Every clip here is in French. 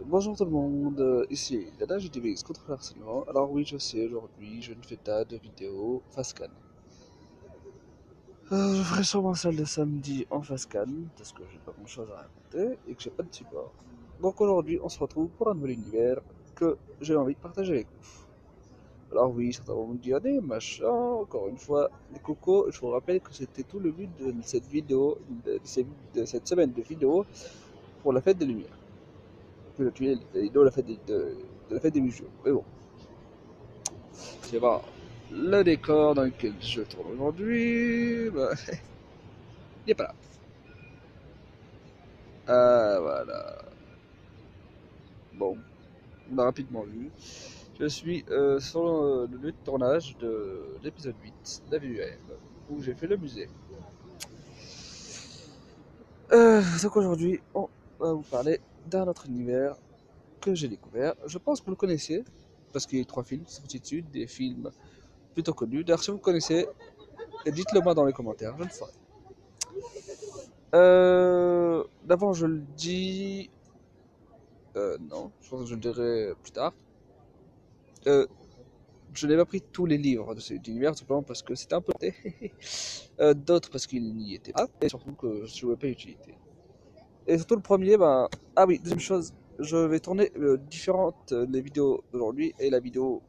Bonjour tout le monde, ici Dada GTVX contre le harcèlement. Alors oui, je sais, aujourd'hui je ne fais pas de vidéo face cam. Je ferai sûrement celle de samedi en face cam, parce que j'ai pas grand chose à raconter et que j'ai pas de support. Donc aujourd'hui, on se retrouve pour un nouvel univers que j'ai envie de partager avec vous. Alors oui, certains vont me dire des machins, encore une fois, les cocos, je vous rappelle que c'était tout le but de cette vidéo, de cette semaine de vidéos pour la fête des Lumières. Que tu es de la fête de la fête des bijoux. Mais bon, c'est pas le décor dans lequel je tourne aujourd'hui, bah, il n'est pas là. Voilà. Bon, on a rapidement vu. Je suis sur le lieu de tournage de l'épisode 8 d'AVUM, où j'ai fait le musée. Donc aujourd'hui, on va vous parler d'un autre univers que j'ai découvert. Je pense que vous le connaissez, parce qu'il y a 3 films sortis dessus, des films plutôt connus. D'ailleurs, si vous connaissez, dites-le moi dans les commentaires, je le ferai. D'abord, je le dis. Non, je pense que je le dirai plus tard. Euh, je n'ai pas pris tous les livres de cet univers, simplement parce que c'était un peu. D'autres parce qu'il n'y était pas, et surtout que je ne trouvais pas l'utilité. Et surtout le premier, ben. Ah oui, deuxième chose, je vais tourner différentes les vidéos d'aujourd'hui et la vidéo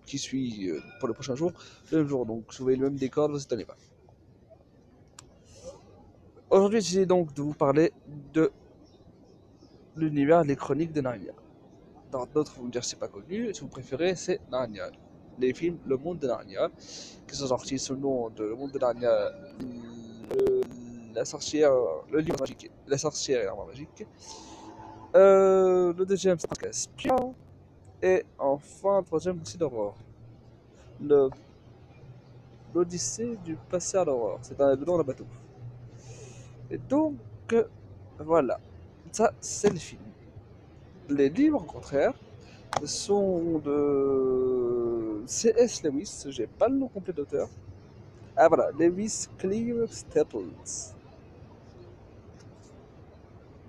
qui suit pour le prochain jour, le même jour. Donc, si vous voyez le même décor, ne vous étonnez pas. Aujourd'hui, j'ai donc de vous parler de l'univers des chroniques de Narnia. Dans d'autres vont me dire que c'est pas connu. Si vous préférez, c'est Narnia. Les films Le Monde de Narnia, qui sont sortis sous le nom de Le Monde de Narnia, la sorcière, le livre magique, la sorcière et l'arbre magique. Le deuxième, c'est Caspian. Et enfin, le troisième, c'est d'Aurore. Le- L'Odyssée du passé à l'Aurore. C'est un nom d'un bateau. Et donc, voilà. Ça, c'est le film. Les livres, au contraire, sont de C.S. Lewis, j'ai pas le nom complet d'auteur. Ah voilà, Lewis Clear Staples.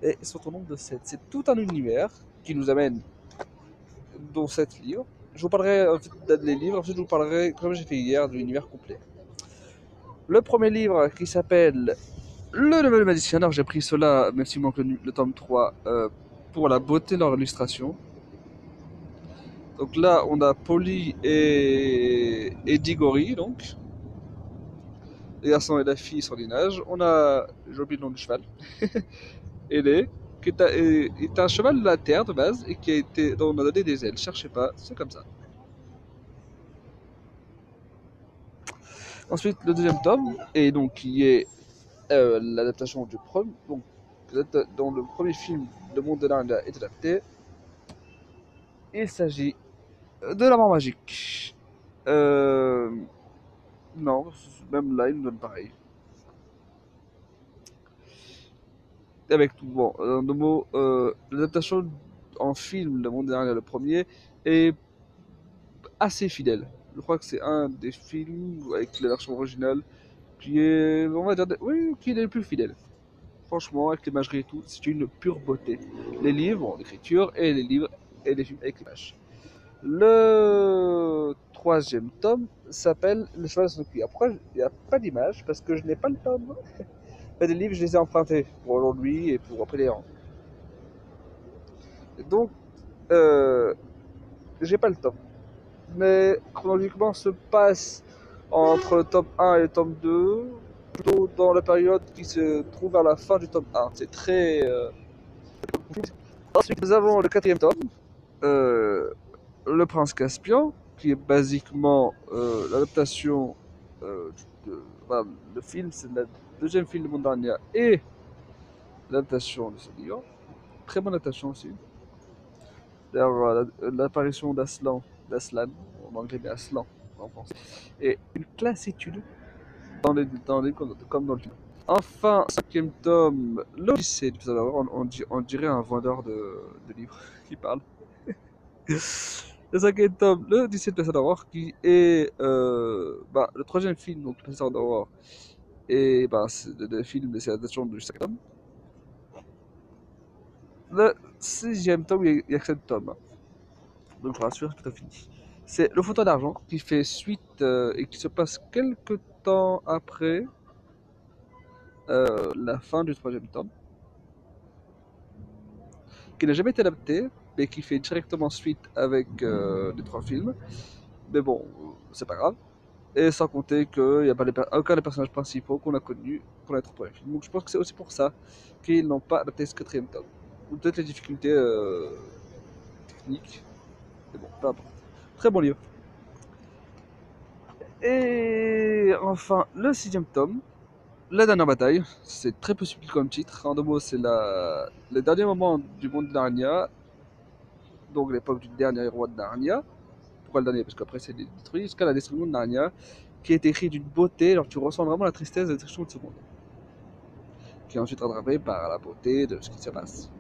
Et sont au nombre de 7. C'est tout un univers qui nous amène dans 7 livres. Je vous parlerai en fait, des livres, ensuite je vous parlerai, comme j'ai fait hier, de l'univers complet. Le premier livre qui s'appelle Le Nouvel Magicien, alors j'ai pris cela, même s'il manque le tome 3, pour la beauté de leur illustration. Donc là, on a Polly et Diggory, donc. Les garçons et la fille sur les nages. On a, j'ai oublié le nom du cheval, Ailé, est un cheval de la terre de base et qui a été, dont on a donné des ailes. Cherchez pas, c'est comme ça. Ensuite, le deuxième tome, et donc qui est l'adaptation du premier, donc dont le premier film, Le Monde de Narnia, est adapté. Il s'agit de la mort magique. Euh, non, même là, il nous donne pareil. Avec tout, bon, en deux mots, l'adaptation en film de Monde de Narnia, le premier, est assez fidèle. Je crois que c'est un des films avec la version originale qui est, on va dire, oui, qui est le plus fidèle. Franchement, avec l'imagerie et tout, c'est une pure beauté. Les livres, l'écriture, et les livres et les films avec l'image. Le troisième tome s'appelle Le cheval sans cuir. Pourquoi il n'y a pas d'image? Parce que je n'ai pas le tome. Les livres, je les ai empruntés pour aujourd'hui et pour après les rangs. Donc, euh, j'ai pas le tome. Mais chronologiquement se passe entre le tome 1 et le tome 2, plutôt dans la période qui se trouve à la fin du tome 1. C'est très. Ensuite, nous avons le quatrième tome, euh, Le Prince Caspian, qui est basiquement l'adaptation voilà, le film, c'est le deuxième film de Mondarnia et l'adaptation de ce livre. Très bonne adaptation aussi. D'ailleurs, l'apparition d'Aslan, en anglais, mais Aslan en français, et une classitude comme dans le film. Enfin, cinquième tome, l'Odyssée du Trésor d'Or, on dirait un vendeur de livres qui parle. Le cinquième tome, l'Odyssée du Trésor d'Or, qui est bah, le troisième film, donc le Trésor d'Or, et bah, c'est le film, c'est l'adaptation du cinquième tome. le sixième tome, il y a que 7 tomes. Donc je vous rassure, c'est tout fini. C'est Le Fauteuil d'Argent qui fait suite et qui se passe quelques temps après la fin du troisième tome, qui n'a jamais été adapté, mais qui fait directement suite avec les 3 films. Mais bon, c'est pas grave. Et sans compter qu'il n'y a pas aucun des personnages principaux qu'on a connus pour les 3 premiers films. Donc je pense que c'est aussi pour ça qu'ils n'ont pas adapté ce quatrième tome. Ou peut-être les difficultés techniques. Mais bon, peu importe. Très bon livre. Et enfin, le sixième tome, La dernière bataille. C'est très peu subtil comme titre. En 2 mots, c'est le dernier moment du monde de Narnia. Donc l'époque du dernier roi de Narnia. Pourquoi le dernier? Parce qu'après c'est détruit. Jusqu'à la destruction de Narnia. Qui est écrit d'une beauté. Alors tu ressens vraiment la tristesse de la destruction de ce monde. Qui est ensuite rattrapé par la beauté de ce qui se passe.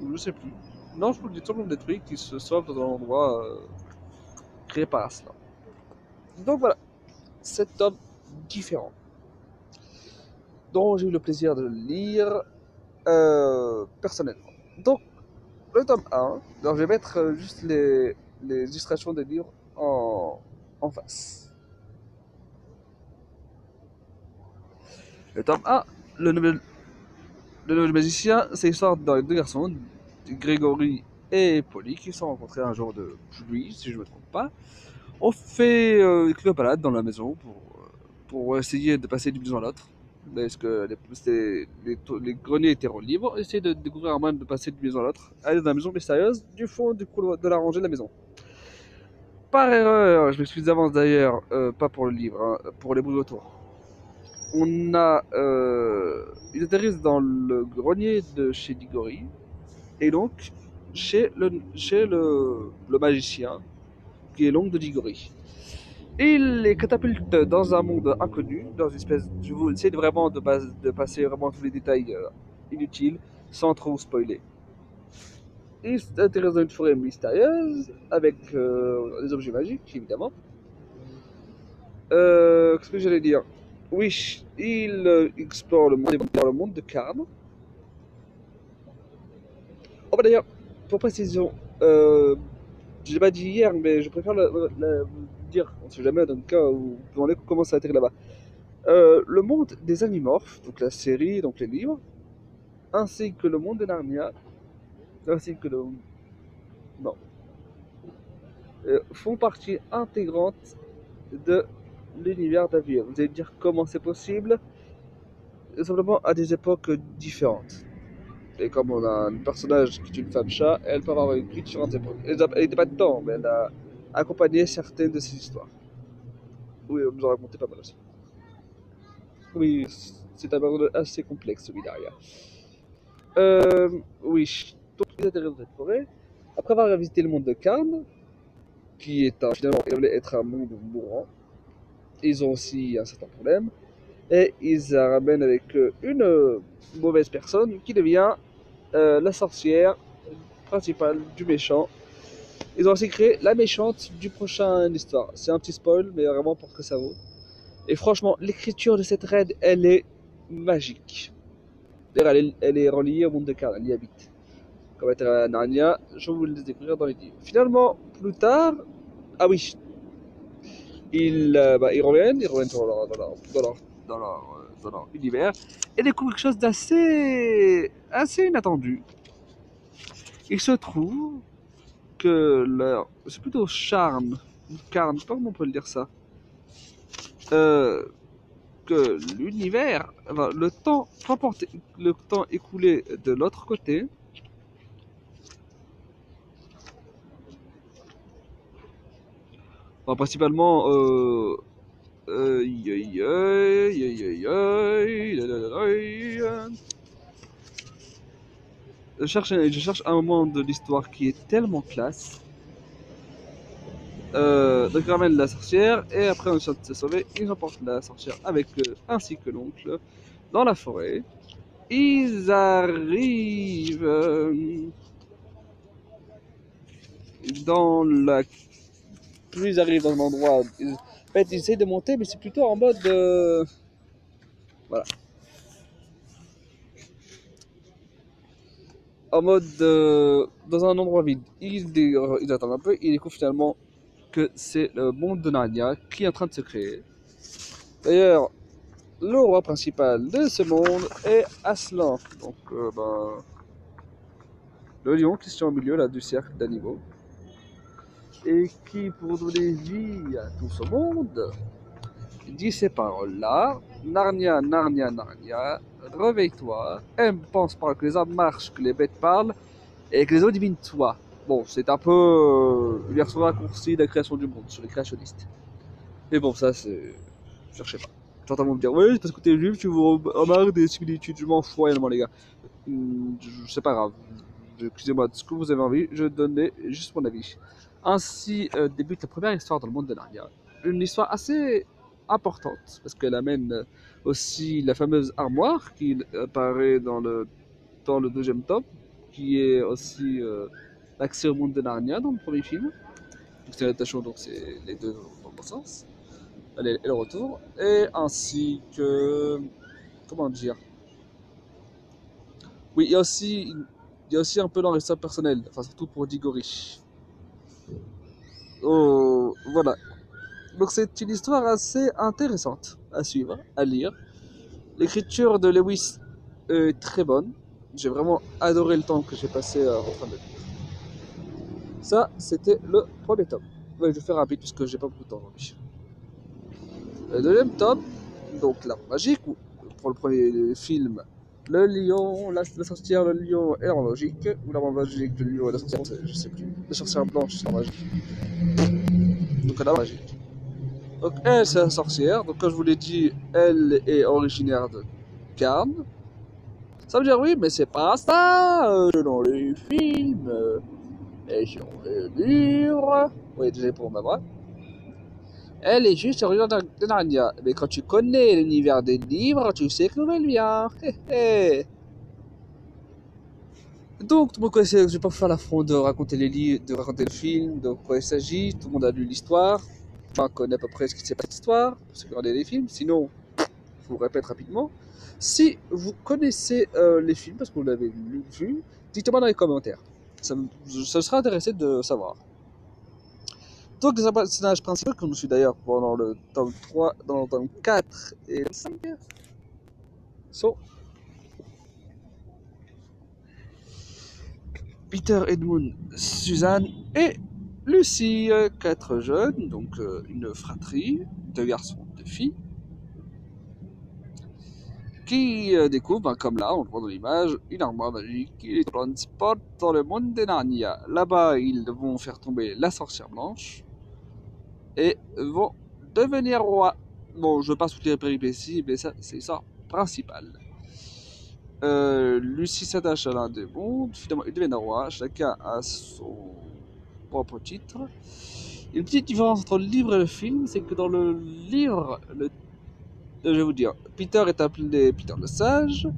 Je sais plus. Non, je peux le dire, tout le monde détruit qui se sauve dans un endroit créé par cela. Donc voilà, 7 tomes différents dont j'ai eu le plaisir de lire personnellement. Donc, le tome 1, alors je vais mettre juste les illustrations des livres en face. Le tome 1, le nouvel, le nouvel magicien, c'est l'histoire de 2 garçons, Grégory et Polly, qui se sont rencontrés un jour de pluie, si je ne me trompe pas. On fait quelques balades dans la maison pour essayer de passer d'une maison à l'autre. Parce que les greniers étaient libres, essayer de découvrir un moyen de passer d'une maison à l'autre, aller dans la maison mystérieuse du fond du couloir de la rangée de la maison. Par erreur, je m'excuse d'avance d'ailleurs, pas pour le livre, hein, pour les bruits autour. Ils atterrissent dans le grenier de chez Diggory, et donc chez le magicien, qui est l'oncle de Diggory. Et il les catapulte dans un monde inconnu, dans une espèce. Je vous essayer vraiment de passer vraiment tous les détails inutiles, sans trop spoiler. Il s'intéresse dans une forêt mystérieuse, avec des objets magiques, évidemment. Qu'est-ce que j'allais dire? Oui, il explore le monde de Karn. Oh bah d'ailleurs, pour précision, je l'ai pas dit hier, mais je préfère le dire, on sait jamais, dans le cas où vous vous demandez comment ça atterrit là-bas. Le monde des Animorphes, donc la série, donc les livres, ainsi que le monde de Narnia, ainsi que le... Non. Font partie intégrante de l'univers d'Avier. Vous allez me dire comment c'est possible? Simplement à des époques différentes. Et comme on a un personnage qui est une femme chat, elle peut avoir écrit différentes époques. Elle n'était pas dedans, mais elle a accompagné certaines de ces histoires. Oui, on nous a raconté pas mal aussi. Oui, c'est un personnage assez complexe, celui derrière. Oui, donc ils atterrissent dans cette forêt. Après avoir visité le monde de Karn, qui est finalement évolué être un monde mourant, ils ont aussi un certain problème. Et ils ramènent avec eux une mauvaise personne qui devient la sorcière principale du méchant. Ils ont aussi créé la méchante du prochain histoire. C'est un petit spoil, mais vraiment pour que ça vaut. Et franchement, l'écriture de cette raid, elle est magique. D'ailleurs, elle est reliée au monde de Karn, elle y habite. Comme être à Narnia, je vous le découvrir dans les livres. Finalement, plus tard, ah oui, ils reviennent dans leur univers et découvrent quelque chose assez inattendu. Il se trouve que c'est plutôt charme, carne, je sais pas comment on peut le dire ça, euh, que l'univers, enfin, le temps écoulé de l'autre côté, enfin, principalement je cherche un moment de l'histoire qui est tellement classe. Donc ils ramènent la sorcière et après on essaie de se sauver. Ils emportent la sorcière avec eux ainsi que l'oncle dans la forêt. Ils arrivent dans la... Plus ils arrivent dans un endroit... En fait, ils essayent de monter, mais c'est plutôt en mode... Voilà. en mode dans un endroit vide. Il attend un peu, il découvre finalement que c'est le monde de Narnia qui est en train de se créer. D'ailleurs, le roi principal de ce monde est Aslan, donc le lion qui se tient au milieu là, du cercle d'animaux, et qui, pour donner vie à tout ce monde, dit ces paroles-là: Narnia, Narnia, Narnia, réveille-toi, aime, pense, parle, que les hommes marchent, que les bêtes parlent, et que les eaux divines soient. Bon, c'est un peu une version raccourcie de la création du monde sur les créationnistes. Mais bon, ça, c'est. Cherchez pas. J'entends me dire, oui, c'est parce que t'es juif, tu vous remarques des similitudes. Je m'en fous réellement, les gars. C'est pas grave. Excusez-moi de ce que vous avez envie, je donnais juste mon avis. Ainsi débute la première histoire dans le monde de Narnia. Une histoire assez importante, parce qu'elle amène aussi la fameuse armoire qui apparaît dans le deuxième tome, qui est aussi l'accès au monde de Narnia dans le premier film. C'est l'adaptation, donc c'est les deux dans le bon sens. Et le retour. Et ainsi que. Comment dire? Oui, il y a aussi un peu dans l'histoire personnelle, enfin surtout pour Diggory. Oh, voilà. Donc c'est une histoire assez intéressante à suivre, à lire. L'écriture de Lewis est très bonne. J'ai vraiment adoré le temps que j'ai passé en train de lire. Ça, c'était le premier tome. Ouais, je vais faire rapide puisque j'ai pas beaucoup de temps aujourd'hui. Le deuxième tome, donc l'arbre magique, ou pour le premier film, le lion, la sorcière, le lion et l'arbre magique, ou l'arbre magique, le lion et la sorcière, je sais plus. La sorcière blanche, c'est l'arbre magique. Donc l'arbre magique. Donc elle, c'est la sorcière. Donc comme je vous l'ai dit, elle est originaire de Carne. Ça veut dire oui, mais c'est pas ça dans les films et sur les livres. Oui, désolé pour ma voix. Elle est juste originaire de Narnia. Mais quand tu connais l'univers des livres, tu sais que d'où elle vient. Donc, tout le monde connaissait, je vais pas faire l'affront de raconter les livres, de raconter le film, de quoi il s'agit. Tout le monde a lu l'histoire. Enfin, connaît à peu près ce qui s'est passé dans l'histoire, pour ceux qui ont regardé les films. Sinon, je vous répète rapidement. Si vous connaissez les films, parce que vous l'avez vu, dites-moi dans les commentaires. Ça sera intéressé de savoir. Donc, les personnages principaux, qu'on suit d'ailleurs pendant le tome 3, dans le tome 4 et 5, sont Peter, Edmund, Suzanne et Lucie, quatre jeunes, donc une fratrie, deux garçons, deux filles, qui découvrent, comme là, on le voit dans l'image, une armoire magique qui les transporte dans le monde des Narnia. Là-bas, ils vont faire tomber la sorcière blanche et vont devenir rois. Bon, je passe toutes les péripéties, mais ça, c'est ça principal. Lucie s'attache à l'un des mondes, finalement, ils deviennent rois, chacun a son propre titre. Une petite différence entre le livre et le film, c'est que dans le livre, je vais vous dire, Peter est appelé Peter le Sage,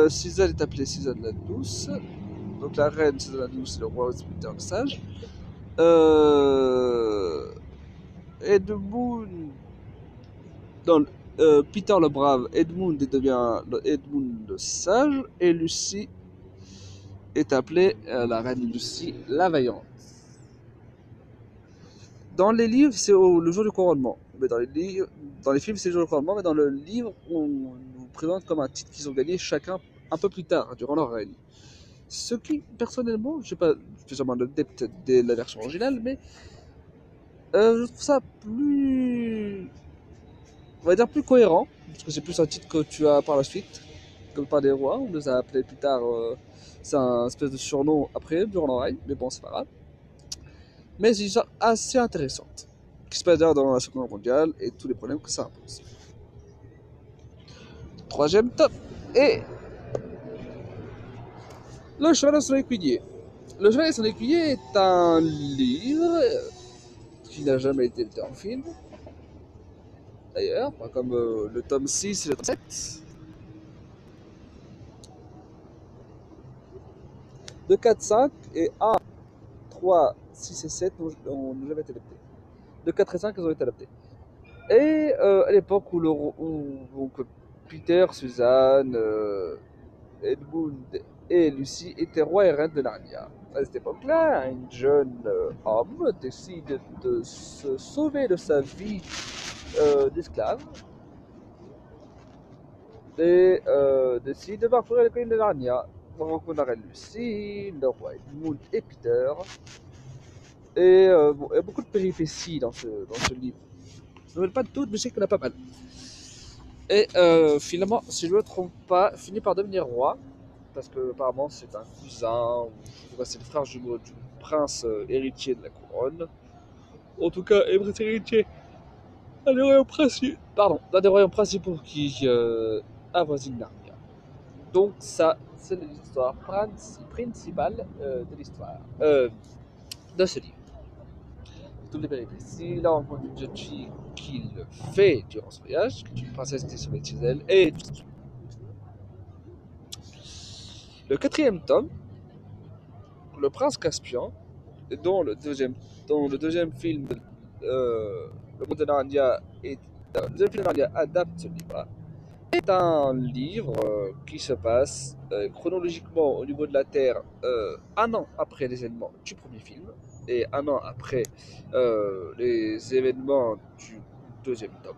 Suzanne est appelée Suzanne la Douce, donc la reine Suzanne la Douce et le roi Peter le Sage. Edmund, non, Peter le Brave, Edmund devient Edmund le Sage, et Lucie est appelée la reine Lucie la Vaillante. Dans les livres, c'est le jour du couronnement. Mais dans les films, c'est le jour du couronnement, mais dans le livre, on nous présente comme un titre qu'ils ont gagné chacun un peu plus tard, durant leur règne. Ce qui, personnellement, je sais pas spécialement le depth de la version originale, mais je trouve ça plus, on va dire plus cohérent, parce que c'est plus un titre que tu as par la suite, comme par des rois. On les a appelés plus tard, c'est un espèce de surnom après, durant leur règne, mais bon, c'est pas grave. Mais c'est une histoire assez intéressante, qui se passe d'ailleurs dans la Seconde Guerre mondiale et tous les problèmes que ça impose. Troisième top. Et Le cheval et son écuyer. Le cheval et son écuyer est un livre qui n'a jamais été édité en film, d'ailleurs, pas comme le tome 6 et le tome 7. De 4, 5 et 1, 3, 6 et 7 n'ont jamais été adaptés. De 4 et 5, ils ont été adaptés. Et à l'époque donc, Peter, Suzanne, Edmund et Lucie étaient rois et reines de Narnia. À cette époque-là, un jeune homme décide de se sauver de sa vie d'esclave et décide de parcourir les collines de Narnia pour rencontrer la reine Lucie, le roi Edmund et Peter. Et bon, il y a beaucoup de péripéties dans ce livre. Je ne me rappelle pas de toutes, mais je sais qu'il y en a pas mal. Et finalement, si je ne me trompe pas, finit par devenir roi, parce que apparemment c'est un cousin, ou je sais pas, c'est le frère jumeau du prince héritier de la couronne. En tout cas, est prince héritier un des royaumes principaux, pardon, un des royaumes principaux qui avoisine Narnia. Donc ça, c'est l'histoire principale de l'histoire, de ce livre. Toutes les péripéties, la rencontre d'une jeune fille qu'il fait durant ce voyage, qui est une princesse qui est sauvée de chez elle, et le quatrième tome, Le Prince Caspian, dont le deuxième film, Le Monde de Narnia, le deuxième film de Narnia adapte ce livre, est un livre qui se passe chronologiquement au niveau de la Terre un an après les événements du premier film et un an après les événements du deuxième tome.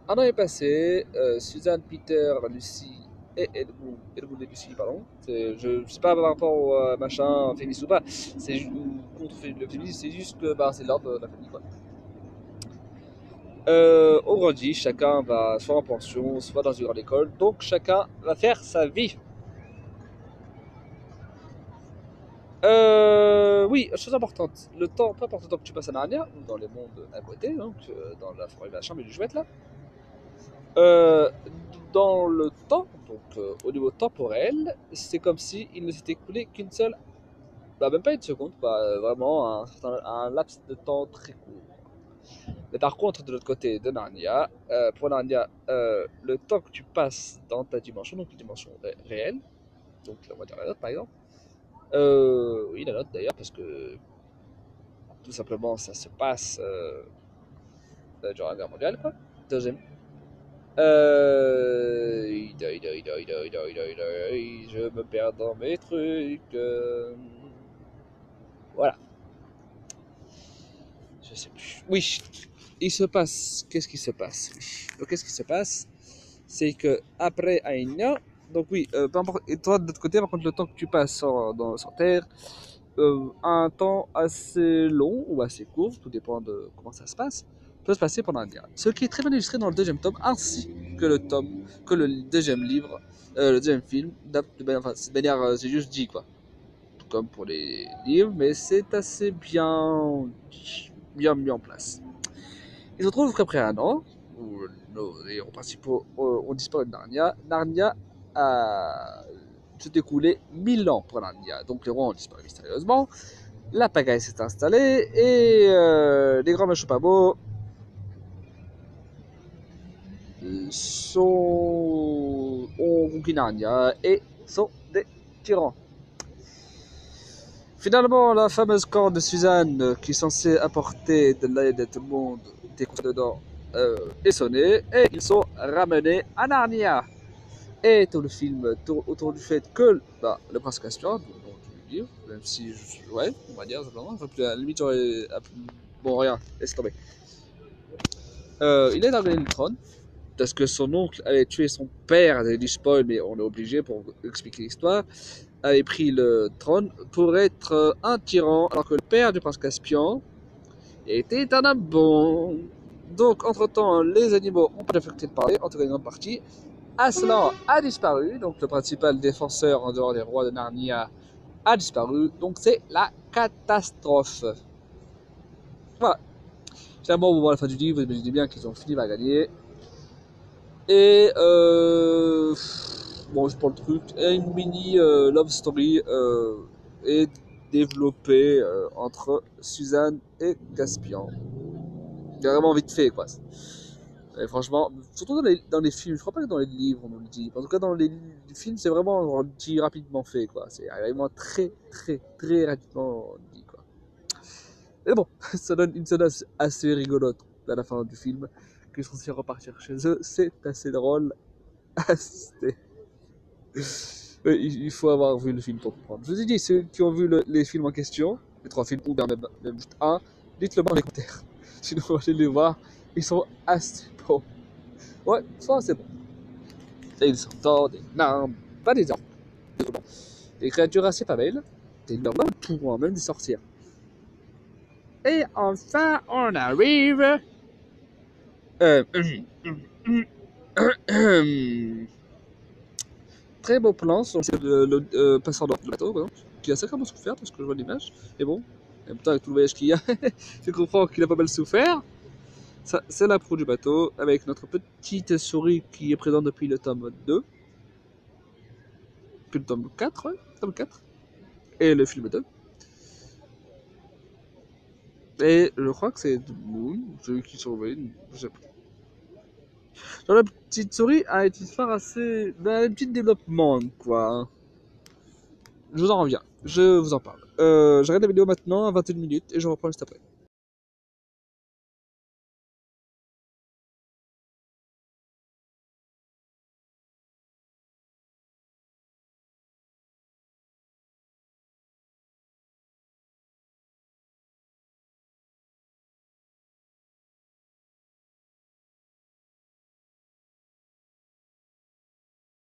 Un an est passé, Suzanne, Peter, Lucie et Edmund et Lucie, pardon. Je ne sais pas par rapport au machin féministe ou pas, ou contre le féminisme, c'est juste que bah, c'est l'ordre de la famille, quoi. On grandit, chacun va soit en pension, soit dans une grande école, donc chacun va faire sa vie. Oui, chose importante, le temps, peu importe le temps que tu passes à Narnia, ou dans les mondes à côté, donc dans la forêt de la chambre et du chouette là, euh, dans le temps, donc au niveau temporel, c'est comme si il ne s'était écoulé qu'une seule, bah, même pas une seconde, vraiment un laps de temps très court. Mais par contre, de l'autre côté de Narnia, pour Narnia, le temps que tu passes dans ta dimension, donc une dimension réelle, donc on va dire la note par exemple, oui la note d'ailleurs, parce que tout simplement ça se passe durant la guerre mondiale, quoi. Deuxième. Je me perds dans mes trucs. Voilà, je sais plus. Oui, il se passe. Qu'est-ce qui se passe? Oui. Donc, qu'est-ce qui se passe? C'est que après Aïna, donc oui, peu importe. Et toi, de l'autre côté, par contre, le temps que tu passes sur Terre, un temps assez long ou assez court, tout dépend de comment ça se passe, peut se passer pendant un dia. Ce qui est très bien illustré dans le deuxième tome, ainsi que le deuxième livre, le deuxième film, enfin, de manière, c'est juste dit quoi, tout comme pour les livres, mais c'est assez bien mis en place. Il se trouve qu'après un an, où nos héros principaux ont disparu de Narnia, Narnia a se découlé 1000 ans pour Narnia. Donc les rois ont disparu mystérieusement, la pagaille s'est installée et les grands méchants pas beaux ont conquis Narnia et sont des tyrans. Finalement, la fameuse corde de Suzanne qui est censée apporter de l'aide à tout le monde, des coups dedans, est sonnée et ils sont ramenés à Narnia. Et tout le film tourne autour du fait que bah, le prince Caspian, du nom du livre, même si, ouais, on va dire simplement, enfin, à la limite j'aurais. Bon, rien, laisse tomber. Il est dans le trône parce que son oncle avait tué son père, avait du spoil, mais on est obligé pour expliquer l'histoire, avait pris le trône pour être un tyran, alors que le père du prince Caspian était un homme bon. Donc, entre-temps, les animaux ont pas affecté de parler, en tout cas une grande partie. Aslan a disparu, donc le principal défenseur en dehors des rois de Narnia a disparu, donc c'est la catastrophe. Voilà. Finalement, on voit la fin du livre, vous imaginez bien qu'ils ont fini par gagner. Et bon, je prends le truc. Et une mini love story est développée entre Suzanne et Caspian. Vraiment vite fait, quoi. Et franchement, surtout dans les films, je crois pas que dans les livres on nous le dit. En tout cas, dans les films, c'est vraiment dit rapidement fait, quoi. C'est vraiment très rapidement dit, quoi. Et bon, ça donne une scène assez rigolote à la fin du film, qu'ils sont censés repartir chez eux. C'est assez drôle à assister. Ouais, il faut avoir vu le film pour comprendre. Je vous ai dit, ceux qui ont vu les films en question, les 3 films, ou bien même juste un, dites-le moi dans les commentaires. Sinon, allez les voir. Ils sont assez bons. Ouais, ça c'est bon. Et des centaures, des nains, pas des orques. Des créatures assez pas belles. Des leurs pouvoir même de sortir. Et enfin, on arrive. Euh, Très beau plan sur le passeur de bateau, par exemple, qui a sacrément souffert parce que je vois l'image. Et bon, en même temps, avec tout le voyage qu'il y a, je comprends qu'il a pas mal souffert. Ça, c'est la proue du bateau avec notre petite souris qui est présente depuis le tome 2. Puis le tome 4, ouais, tome 4. Et le film 2. Et je crois que c'est Moon, celui qui surveille, je sais pas. Genre, la petite souris a une histoire assez. Un petit développement, quoi. Je vous en reviens, je vous en parle. J'arrête la vidéo maintenant à 21 minutes et je reprends juste après.